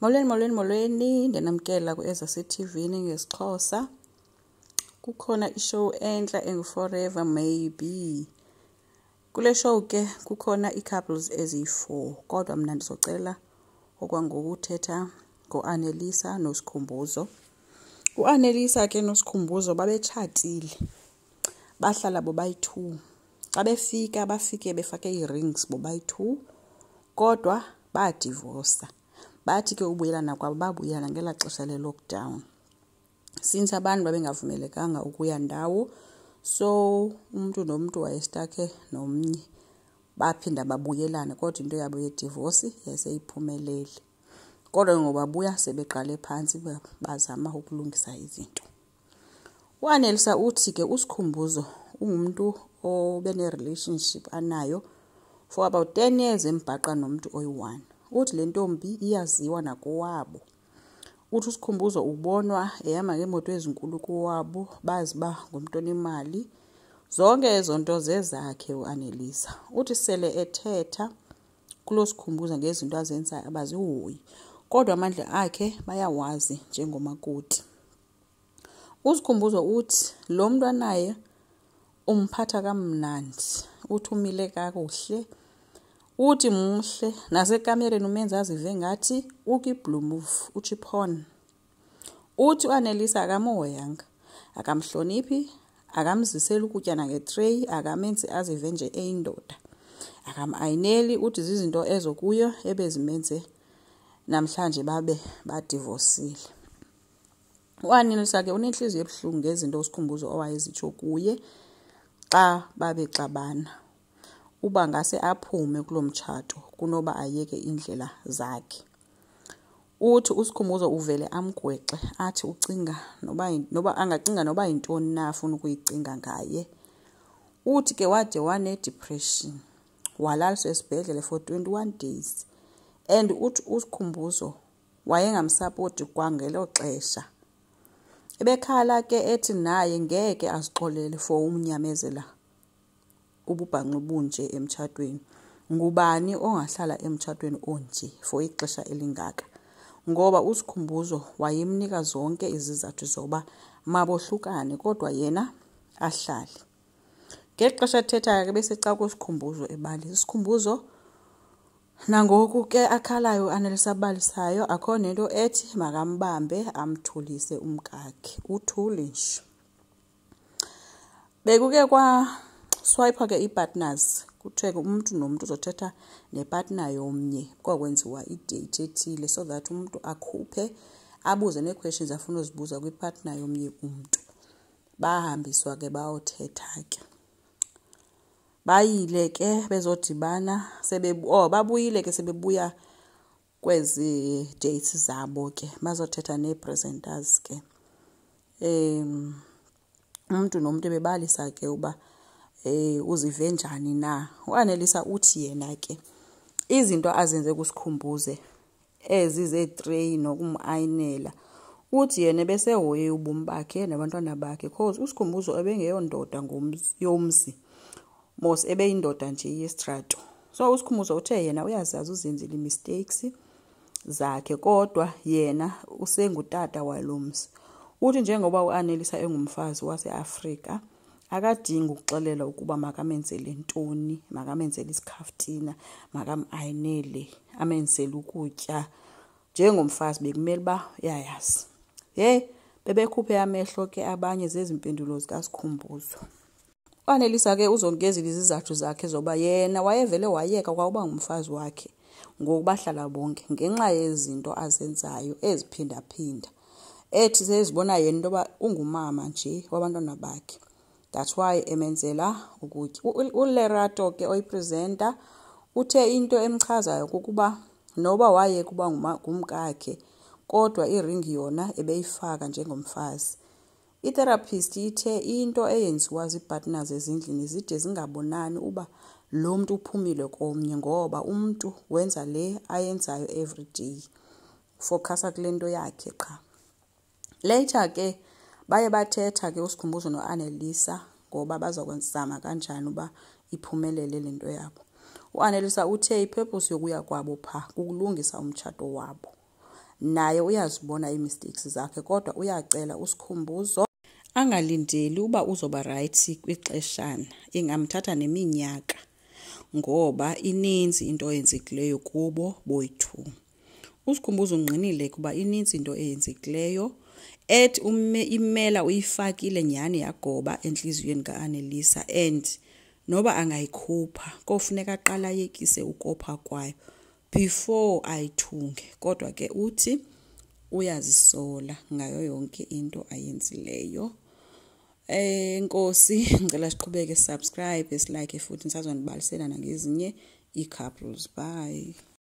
Molweni ndenamkela ku-SCTV ngeXhosa. Kukhona ishow enhla engu-Forever Maybe. Kule show ke kukhona ii-couples eziyi-4 kodwa mna ndizocela okwangoku uthetha ngo-Anelisa noSkhumbuzo. U-Anelisa ke noSkhumbuzo babetshatile. Bahlala bobayi-2. Xa bafike befake ii-rings bobayi-2 kodwa badivosa. Bathi ke ubuyelana kwabo babuyelana ngela xesha le-lockdown. Since abantu babengavumelekanga ukuya ndawo, so umuntu nomntu wayestakhe nomnye. Baphinda babuyelana kodwa into yabo yedivorce yaseyiphumelele. Kodwa ngoba babuya sebeqale phantsi bazama ukulungisa izinto. U-Anelisa uthi ke uSkhumbuzo ungumuntu obene-relationship anayo for about 10 years embhaqa nomuntu oyi-1. Uthi le ntombi iyaziwa nakowabo. Uthi uSkhumbuzo ubonwa ehamba ngeemoto ezinkulu kowabo, bazi ba ngumntu onemali. Zonke ezo nto zezakhe u-Anelisa. Uthi sele ethetha kulo Skhumbuzo ngezinto azenzayo abazihoyi. Kodwa amandla akhe bayawazi njengomakoti. uSkhumbuzo uthi lo mntu anaye umphatha kamnandi. Uthi umile kakuhle. Uthi mhle nasekamereni umenza azive ngathi ukwi-blue move uchipon. Uthi uAnelisa akamohoyanga, akamhloniphi, akamziseli ukutya nangetray, akamenzi azive nje eyindoda. Akamayineli. Uthi zizinto ezo kuyo ebezimenze namhlanje babe badivosile. uAnelisa ke unenhliziyo ebuhlungu ngezinto uSkhumbuzo owayezitsho kuye xa babexabana. Uba ngase aphume kulo mtshato kunoba ayeke indlela zakhe. Uthi uSkhumbuzo uvele amgwexe athi ucinga noba angacinga noba yintoni na afuna ukuyicinga ngaye. Uthi ke wade wane-depression, walaliswa esibhedlele for 21 days. And uthi uSkhumbuzo wayengamsapoti kwangelo xesha. Ebekhala ke ethi naye ngeke azixolele for umnyamezela ububhanxa obunje emtshatweni. Ngubani ongahlala emtshatweni onje for ixesha elingaka? Ngoba uSkhumbuzo wayemnika zonke izizathu zoba mabohlukane kodwa yena ahlale. Ngexesha ethethayo ke besecaca uSkhumbuzo ebali. uSkhumbuzo nangoku ke akhalayo uAnelisa abalisayo akho nento ethi makambambe amthulise umkakhe. Uthule nje. Bekuke kwa swipe ke i-partners. Kuthiwe umuntu nomuntu uzothetha nepartner yomnye. Kwakwenziwa i-date ethile so that umuntu akhuphe abuze nee-questions afuna uzibuza kwi-partner yomnye umuntu. Bahambiswa ke bayothetha ke. Bayile ke bezodibana babuyile ke sebebuya kwezi dates zabo ke bazothetha nee-presenters ke. Umuntu nomuntu bebalisa ke uba uzive njani na. uAnelisa uthi yena ke izinto azenze kuSkhumbuzo ezize-tray nokumayinela. Uthi yena besehoye ubomi bakhe nabantwana bakhe because uSkhumbuzo ebengeyondoda yomzi. Mos ebeyindoda nje yestrato. So uSkhumbuzo uthe yena uyazazi uzenzile mistakes zakhe kodwa yena usengutata walomzi. Uthi njengoba uAnelisa engumfazi waseAfrika akadingi ukuxelela ukuba makamenzele ntoni, makamenzele isikhaftina, makamayinele, amenzele ukutya. Njengomfazi bekumele ba yayazi. Bebekhuphe amehlo ke abanye zezimpendulo zikaSkhumbuzo. uAnelisa ke uzongezile izizathu zakhe zoba yena wayevele wayeka kwauba ngumfazi wakhe ngokubahlala bonke ngenxa yezinto azenzayo eziphindaphinda. Ethi sezibona yena into yoba ungumama nje wabantwana bakhe. That's why emenzela ukutya. uLerato ke oyipresenter uthe into emchazayo kukuba noba waye kuba ngumkakhe kodwa iring yona ebeyifaka njengomfazi. I-therapist ithe into eyenziwa zii-partners ezindlini zide zingabonani uba lo mntu uphumile komnye ngoba umntu wenza le ayenzayo every day. Focus kule nto yakhe qha. Later ke baye bathetha ke uSkhumbuzo noAnelisa ngoba bazokwenzama kanjani uba iphumelele le nto yabo. uAnelisa uthe ipurpose yokuya kwabo pha kukulungisa umtshato wabo. naye uyazibona ii-mistakes zakhe kodwa uyacela uSkhumbuzo angalindeli uba uzoba right kwixeshana, ingamthatha neminyaka ngoba ininzi into eyenzekileyo kubo boyi-2. uSkhumbuzo ungqinile kuba ininzi into eyenzekileyo ethi imela uyifakile nyhani yagoba entliziyweni kaAnelisa, and noba angayikhupha kofuneka aqala ayekise ukopha kwayo before ayithunge. Kodwa ke uthi uyazisola ngayo yonke into ayenzileyo. Enkosi, ngicela siqhubeke subscribe, silike futhi nisazonibalisela nangezinye ii-couples. Bye.